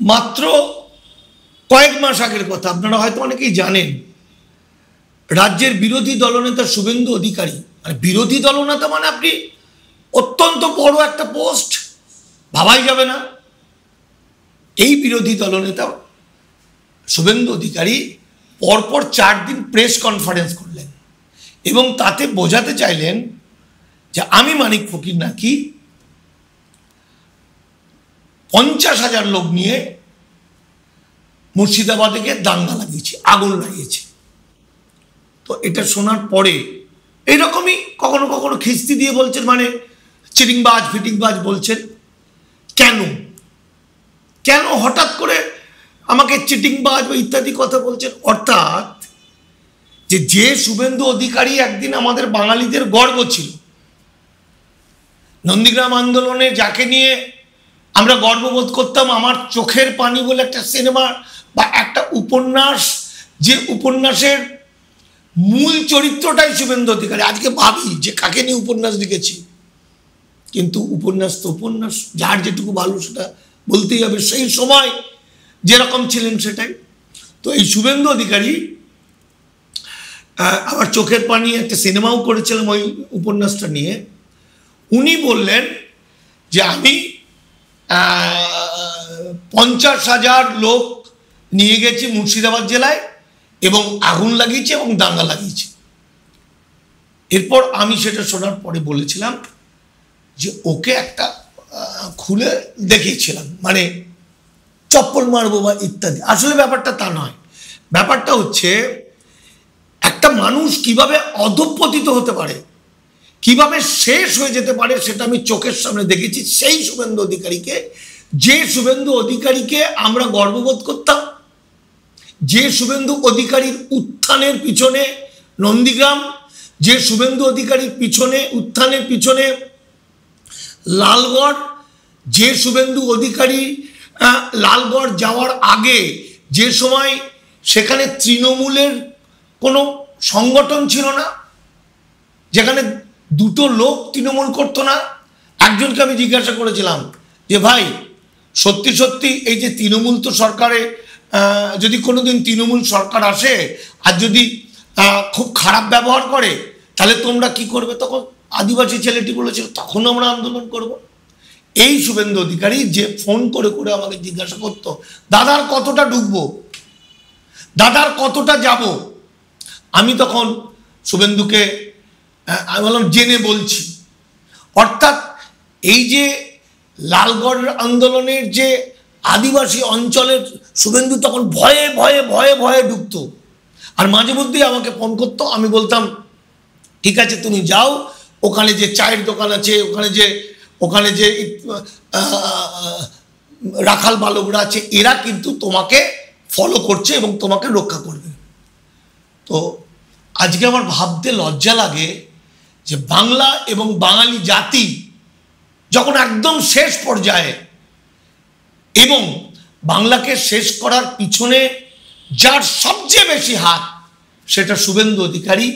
মাত্র কয়েক মাস আগের কথা, আপনারা হয়তো অনেকেই জানেন, রাজ্যের বিরোধী দলনেতা শুভেন্দু অধিকারী, মানে বিরোধী দলনেতা মানে আপনি অত্যন্ত বড় একটা পোস্ট, ভাবাই যাবে না। এই বিরোধী দলনেতা শুভেন্দু অধিকারী পরপর 4 দিন প্রেস কনফারেন্স করলেন এবং তাতে বোঝাতে চাইলেন যে আমি মানিক ফকির নাকি 50,000 লোক নিয়ে মুর্শিদাবাদে গিয়ে দাঙ্গা লাগিয়েছি, আগুন লাগিয়েছি। তো এটা শোনার পরে এইরকমই কখনো কখনো খিস্তি দিয়ে বলছেন, মানে চিটিংবাজ ফিটিংবাজ বলছেন। কেন কেন হঠাৎ করে আমাকে চিটিংবাজ বা ইত্যাদি কথা বলছেন? অর্থাৎ যে শুভেন্দু অধিকারী একদিন আমাদের বাঙালিদের গর্ব ছিল, নন্দীগ্রাম আন্দোলনে যাকে নিয়ে আমরা গর্ববোধ করতাম, আমার চোখের পানি বলে একটা সিনেমা বা একটা উপন্যাস, যে উপন্যাসের মূল চরিত্রটাই শুভেন্দু অধিকারী। আজকে ভাবি যে কাকে নিয়ে উপন্যাস লিখেছি, কিন্তু উপন্যাস তো উপন্যাস, যার যেটুকু ভালো সেটা বলতেই হবে, সেই সময় যেরকম ছিলেন সেটাই। তো এই শুভেন্দু অধিকারী আবার চোখের পানি একটা সিনেমাও করেছিলাম ওই উপন্যাসটা নিয়ে। উনি বললেন যে আমি 50,000 লোক নিয়ে গেছি মুর্শিদাবাদ জেলায় এবং আগুন লাগিয়েছি এবং দাঙ্গা লাগিয়েছি। এরপর আমি সেটা শোনার পরে বলেছিলাম যে ওকে একটা খুলে দেখিয়েছিলাম, মানে চপ্পল মারবো বা ইত্যাদি। আসলে ব্যাপারটা তা নয়, ব্যাপারটা হচ্ছে একটা মানুষ কিভাবে অধঃপতিত হতে পারে, কিভাবে শেষ হয়ে যেতে পারে, সেটা আমি চোখের সামনে দেখেছি। সেই শুভেন্দু অধিকারীকে, যে শুভেন্দু অধিকারীকে আমরা গর্ববোধ করতাম, যে শুভেন্দু অধিকারীর উত্থানের পিছনে নন্দীগ্রাম, যে শুভেন্দু অধিকারীর পিছনে উত্থানের পিছনে লালগড়, যে শুভেন্দু অধিকারী লালগড় যাওয়ার আগে যে সময় সেখানে তৃণমূলের কোনো সংগঠন ছিল না, যেখানে দুটো লোক তৃণমূল করতো না। একজনকে আমি জিজ্ঞাসা করেছিলাম যে ভাই সত্যি সত্যি এই যে তৃণমূল তো সরকারে, যদি কোনোদিন তৃণমূল সরকার আসে আর যদি খুব খারাপ ব্যবহার করে তাহলে তোমরা কি করবে? তখন আদিবাসী ছেলেটি বলেছিল তখন আমরা আন্দোলন করব। এই শুভেন্দু অধিকারী যে ফোন করে করে আমাকে জিজ্ঞাসা করতো, দাদার কতটা ঢুকবো, দাদার কতটা যাব, আমি তখন শুভেন্দুকে আমি বললাম জেনে বলছি। অর্থাৎ এই যে লালগড় আন্দোলনের যে আদিবাসী অঞ্চলের শুভেন্দু তখন ভয়ে ভয়ে ভয়ে ভয়ে ঢুকতো, আর মাঝে মধ্যেই আমাকে ফোন করতো। আমি বলতাম ঠিক আছে তুমি যাও, ওখানে যে চায়ের দোকান আছে, ওখানে যে রাখাল বালকরা আছে, এরা কিন্তু তোমাকে ফলো করছে এবং তোমাকে রক্ষা করবে। তো আজকে আমার ভাবতে লজ্জা লাগে যে বাংলা এবং বাঙালি জাতি যখন একদম শেষ পর্যায়ে, এবং বাংলাকে শেষ করার পিছনে যার সবচেয়ে বেশি হাত সেটা শুভেন্দু অধিকারী,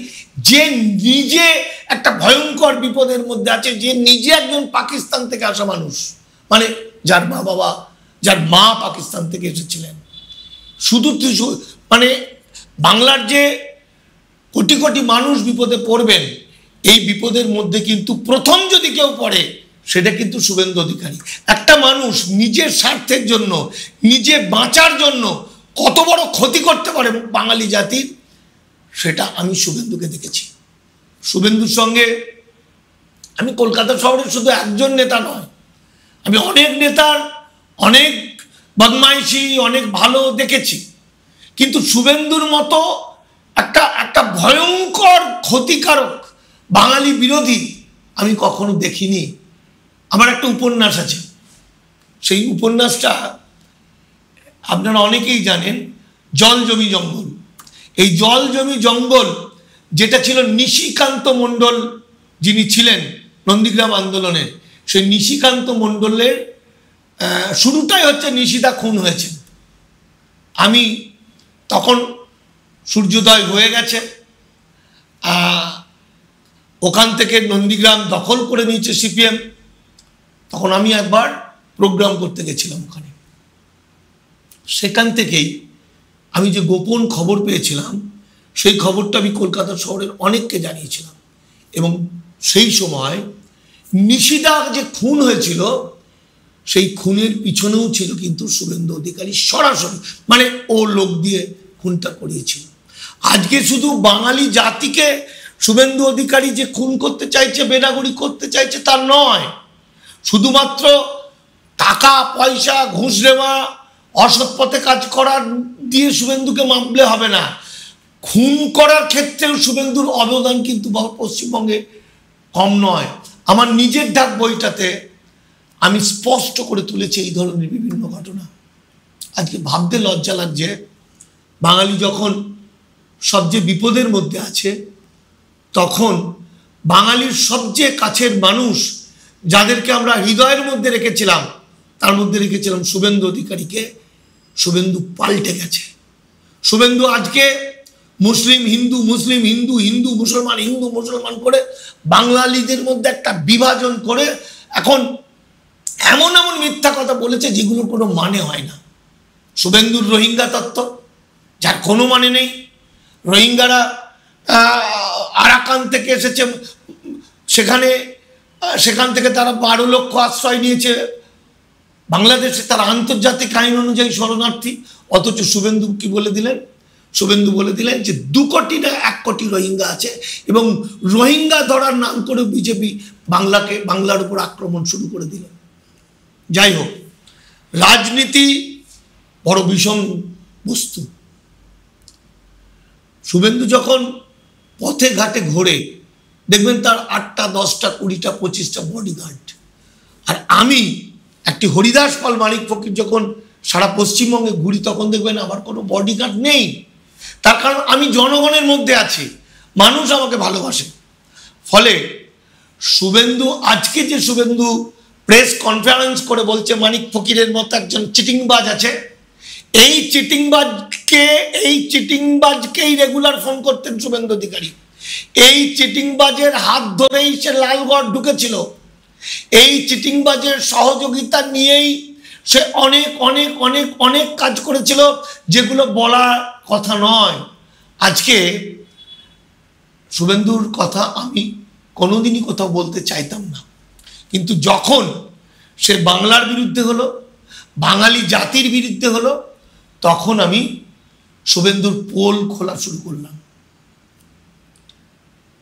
যে নিজে একটা ভয়ঙ্কর বিপদের মধ্যে আছে, যে নিজে একজন পাকিস্তান থেকে আসা মানুষ, মানে যার মা বাবা, যার মা পাকিস্তান থেকে এসেছিলেন। শুধু মানে বাংলার যে কোটি কোটি মানুষ বিপদে পড়বেন, এই বিপদের মধ্যে কিন্তু প্রথম যদি কেউ পড়ে সেটা কিন্তু শুভেন্দু অধিকারী। একটা মানুষ নিজের স্বার্থের জন্য, নিজে বাঁচার জন্য কত বড় ক্ষতি করতে পারে বাঙালি জাতির, সেটা আমি শুভেন্দুকে দেখেছি। শুভেন্দুর সঙ্গে আমি কলকাতা শহরের শুধু একজন নেতা নয়, আমি অনেক নেতার অনেক বদমাইশি, অনেক ভালো দেখেছি, কিন্তু শুভেন্দুর মতো একটা ভয়ঙ্কর ক্ষতিকারক বাঙালি বিরোধী আমি কখনো দেখিনি। আমার একটা উপন্যাস আছে, সেই উপন্যাসটা আপনারা অনেকেই জানেন, জল জমি জঙ্গল। এই জল জমি জঙ্গল যেটা ছিল নিশিকান্ত মণ্ডল যিনি ছিলেন নন্দীগ্রাম আন্দোলনে, সেই নিশিকান্ত মণ্ডলের শুরুটাই হচ্ছে নিশিতা খুন হয়েছে। আমি তখন সূর্যোদয় হয়ে গেছে, ওখান থেকে নন্দীগ্রাম দখল করে নিয়েছে সিপিএম। তখন আমি একবার প্রোগ্রাম করতে গেছিলাম ওখানে, সেখান থেকেই আমি যে গোপন খবর পেয়েছিলাম সেই খবরটা আমি কলকাতা শহরের অনেককে জানিয়েছিলাম। এবং সেই সময় নিশিদা যে খুন হয়েছিল সেই খুনের পিছনেও ছিল কিন্তু শুভেন্দু অধিকারী সরাসরি, মানে ও লোক দিয়ে খুনটা করিয়েছিল। আজকে শুধু বাঙালি জাতিকে শুভেন্দু অধিকারী যে খুন করতে চাইছে, বেনাগুড়ি করতে চাইছে তা নয়, শুধুমাত্র টাকা পয়সা ঘুষ দেওয়া অসৎ পথে কাজ করার দিয়ে শুভেন্দুকে মাপলে হবে না, খুন করার ক্ষেত্রেও শুভেন্দুর অবদান কিন্তু পশ্চিমবঙ্গে কম নয়। আমার নিজের ডাক বইটাতে আমি স্পষ্ট করে তুলেছি এই ধরনের বিভিন্ন ঘটনা। আজকে ভাবতে লজ্জা লাগছে, বাঙালি যখন সবচেয়ে বিপদের মধ্যে আছে তখন বাঙালির সবচেয়ে কাছের মানুষ যাদেরকে আমরা হৃদয়ের মধ্যে রেখেছিলাম তার মধ্যে রেখেছিলাম শুভেন্দু অধিকারীকে। শুভেন্দু পাল্টে গেছে। শুভেন্দু আজকে মুসলিম হিন্দু, মুসলিম হিন্দু, হিন্দু মুসলমান, হিন্দু মুসলমান করে বাঙালিদের মধ্যে একটা বিভাজন করে এখন এমন এমন মিথ্যা কথা বলেছে যেগুলোর কোনো মানে হয় না। শুভেন্দুর রোহিঙ্গা তত্ত্ব, যার কোনো মানে নেই। রোহিঙ্গারা আরাকান থেকে এসেছে, সেখান থেকে তারা 12 লক্ষ আশ্রয় নিয়েছে বাংলাদেশে, তারা আন্তর্জাতিক আইন অনুযায়ী শরণার্থী। অথচ শুভেন্দু কি বলে দিলেন? শুভেন্দু বলে দিলেন যে 2 কোটি না 1 কোটি রোহিঙ্গা আছে, এবং রোহিঙ্গা ধরার নাম করে বিজেপি বাংলার উপর আক্রমণ শুরু করে দিলেন। যাই হোক, রাজনীতি বড় বিষম বস্তু। শুভেন্দু যখন পথে ঘাটে ঘোরে দেখবেন তার 8টা 10টা 20টা 25টা বডিগার্ড। আর আমি একটি হরিদাস পাল মানিক ফকির যখন সারা পশ্চিমবঙ্গে ঘুরি তখন দেখবেন আমার কোনো বডিগার্ড নেই। তার কারণ আমি জনগণের মধ্যে আছি, মানুষ আমাকে ভালোবাসে। ফলে শুভেন্দু আজকে যে শুভেন্দু প্রেস কনফারেন্স করে বলছে মানিক ফকিরের মতো একজন চিটিংবাজ আছে, এই চিটিংবাজকেই রেগুলার ফোন করতেন শুভেন্দু অধিকারী। এই চিটিংবাজের হাত ধরেই সে লালগড় ঢুকেছিল। এই চিটিংবাজের সহযোগিতা নিয়েই সে অনেক অনেক অনেক অনেক কাজ করেছিল যেগুলো বলার কথা নয়। আজকে শুভেন্দুর কথা আমি কোনোদিনই কোথাও বলতে চাইতাম না, কিন্তু যখন সে বাংলার বিরুদ্ধে হলো, বাঙালি জাতির বিরুদ্ধে হলো, তখন আমি শুভেন্দুর পোল খোলা শুরু করলাম।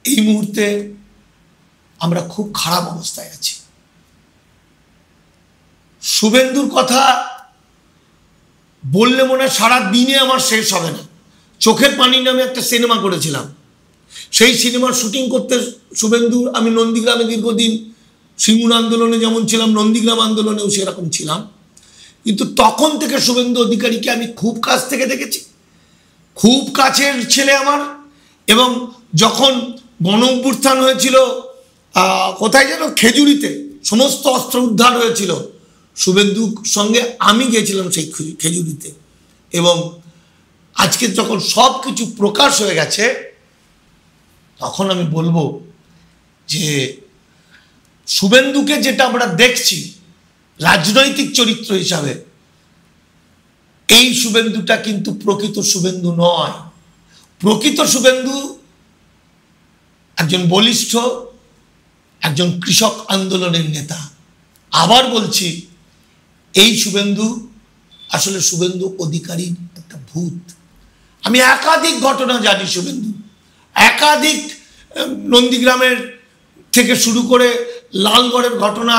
এই মুহূর্তে আমরা খুব খারাপ অবস্থায় আছি। শুভেন্দুর কথা বললে মনে হয় সারা দিনে আমার শেষ হবে না। চোখের পানি নামে একটা সিনেমা করেছিলাম, সেই সিনেমার শুটিং করতে শুভেন্দুর আমি নন্দীগ্রামে দীর্ঘদিন সিঙ্গুর আন্দোলনে যেমন ছিলাম, নন্দীগ্রাম আন্দোলনেও সেরকম ছিলাম। কিন্তু তখন থেকে শুভেন্দু অধিকারীকে আমি খুব কাছ থেকে দেখেছি, খুব কাছের ছেলে আমার। এবং যখন গণ অভ্যুত্থান হয়েছিল কোথায় যেন খেজুরিতে সমস্ত অস্ত্র উদ্ধার হয়েছিল, শুভেন্দুর সঙ্গে আমি গিয়েছিলাম সেই খেজুরিতে। এবং আজকে যখন সব কিছু প্রকাশ হয়ে গেছে তখন আমি বলবো যে শুভেন্দুকে যেটা আমরা দেখছি রাজনৈতিক চরিত্র হিসাবে, এই শুভেন্দুটা কিন্তু প্রকৃত শুভেন্দু নয়। প্রকৃত শুভেন্দু একজন বলিষ্ঠ, একজন কৃষক আন্দোলনের নেতা। আবার বলছি, এই শুভেন্দু আসলে শুভেন্দু অধিকারীর একটা ভূত। আমি একাধিক ঘটনা জানি শুভেন্দু, একাধিক নন্দীগ্রামের থেকে শুরু করে লালগড়ের ঘটনা,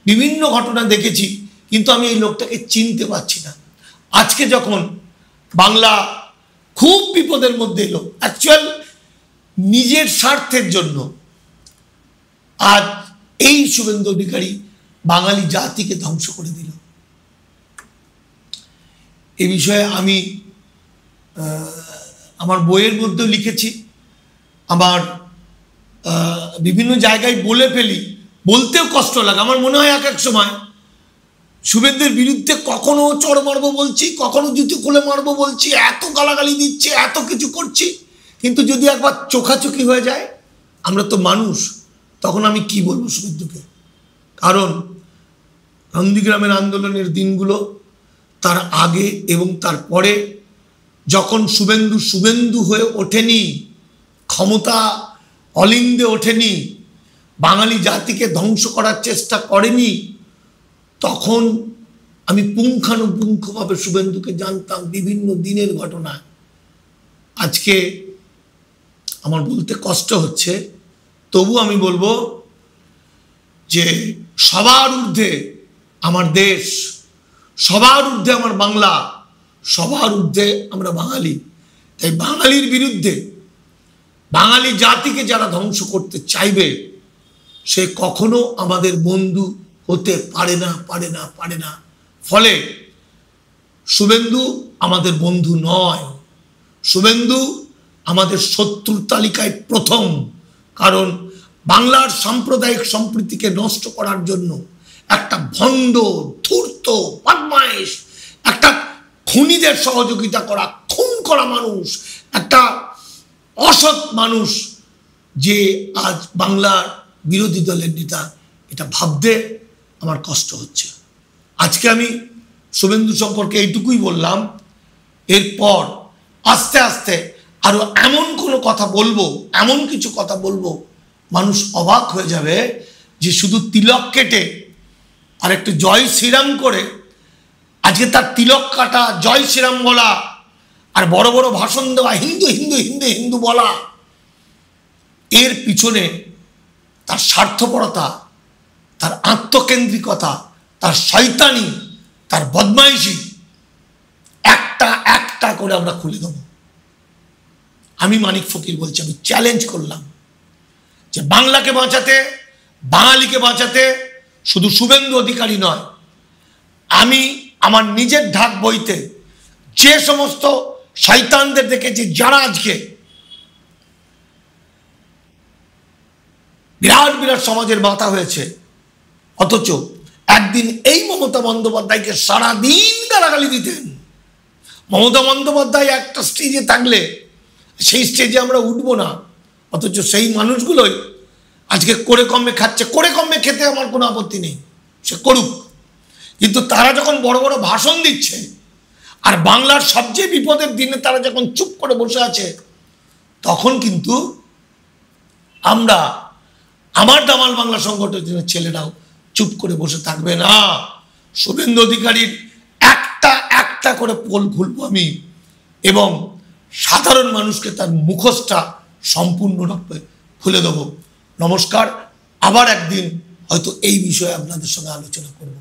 বিভিন্ন ঘটনা দেখেছি, কিন্তু আমি এই লোকটাকে চিনতে পারছি না। আজকে যখন বাংলা খুব বিপদের মধ্যে এলো, অ্যাকচুয়াল নিজের স্বার্থের জন্য, আজ এই শুভেন্দু অধিকারী বাঙালি জাতিকে ধ্বংস করে দিল। এই বিষয়ে আমি আমার বইয়ের মধ্যেও লিখেছি, আমার বিভিন্ন জায়গায় বলে ফেলি, বলতেও কষ্ট লাগে। আমার মনে হয় এক এক সময় শুভেন্দুর বিরুদ্ধে কখনো চড় মারবো বলছি, কখনো জুতো খুলে মারবো বলছি, এত গালাগালি দিচ্ছে, এত কিছু করছি, কিন্তু যদি একবার চোখাচোখি হয়ে যায়, আমরা তো মানুষ, তখন আমি কি বলবো শুভেন্দুকে? কারণ নন্দীগ্রামের আন্দোলনের দিনগুলো তার আগে এবং তার পরে, যখন শুভেন্দু শুভেন্দু হয়ে ওঠেনি, ক্ষমতা অলিন্দে ওঠেনি, বাঙালি জাতিকে ধ্বংস করার চেষ্টা করেনি, তখন আমি পুঙ্খানুপুঙ্খভাবে শুভেন্দুকে জানতাম বিভিন্ন দিনের ঘটনা। আজকে আমার বলতে কষ্ট হচ্ছে, তবু আমি বলবো যে সবার ঊর্ধ্বে আমার দেশ, সবার ঊর্ধ্বে আমার বাংলা, সবার ঊর্ধ্বে আমরা বাঙালি। তাই বাঙালির বিরুদ্ধে, বাঙালি জাতিকে যারা ধ্বংস করতে চাইবে, সে কখনো আমাদের বন্ধু হতে পারে না, পারে না, পারে না। ফলে শুভেন্দু আমাদের বন্ধু নয়, শুভেন্দু আমাদের শত্রুর তালিকায় প্রথম। কারণ বাংলার সাম্প্রদায়িক সম্প্রীতিকে নষ্ট করার জন্য একটা ভণ্ড, ধূর্ত, বদমাইশ, একটা খুনিদের সহযোগিতা করা, খুন করা মানুষ, একটা অসৎ মানুষ যে আজ বাংলার বিরোধী দলের নেতা, এটা ভাবতে আমার কষ্ট হচ্ছে। আজকে আমি শুভেন্দু সম্পর্কে এইটুকুই বললাম। এরপর আস্তে আস্তে আরো এমন কোনো কথা বলবো, এমন কিছু কথা বলবো, মানুষ অবাক হয়ে যাবে যে শুধু তিলক কেটে আর একটু জয় শ্রীরাম করে, আজকে তার তিলক কাটা, জয় শ্রীরাম বলা আর বড় বড় ভাষণ দেওয়া, হিন্দু হিন্দু হিন্দু হিন্দু বলা, এর পিছনে তার স্বার্থপরতা, তার আত্মকেন্দ্রিকতা, তার শয়তানি, তার বদমাইশি একটা একটা করে আমরা খুলে দেব। আমি মানিক ফকির বলছি, আমি চ্যালেঞ্জ করলাম যে বাংলাকে বাঁচাতে, বাঙালিকে বাঁচাতে শুধু শুভেন্দু অধিকারী নয়, আমি আমার নিজের ঢাক বইতে যে সমস্ত শয়তানদের দেখেছি, যারা আজকে বিরাট বিরাট সমাজের মাথা হয়েছে, অথচ একদিন এই মমতা বন্দ্যোপাধ্যায়কে সারাদিন গালাগালি দিতেন। মমতা বন্দ্যোপাধ্যায় একটা স্টেজে থাকলে সেই স্টেজে আমরা উঠবো না, অথচ সেই মানুষগুলোই আজকে করে কমে খাচ্ছে। করে কমে খেতে আমার কোনো আপত্তি নেই, সে করুক, কিন্তু তারা যখন বড় বড় ভাষণ দিচ্ছে আর বাংলার সবচেয়ে বিপদের দিনে তারা যখন চুপ করে বসে আছে, তখন কিন্তু আমরা, আমার দামাল বাংলা সংগঠনের ছেলেরাও চুপ করে বসে থাকবে না। শুভেন্দু অধিকারীর একটা একটা করে পোল খুলবো আমি, এবং সাধারণ মানুষকে তার মুখোশটা সম্পূর্ণরূপে খুলে দেবো। নমস্কার, আবার একদিন হয়তো এই বিষয়ে আপনাদের সঙ্গে আলোচনা করব।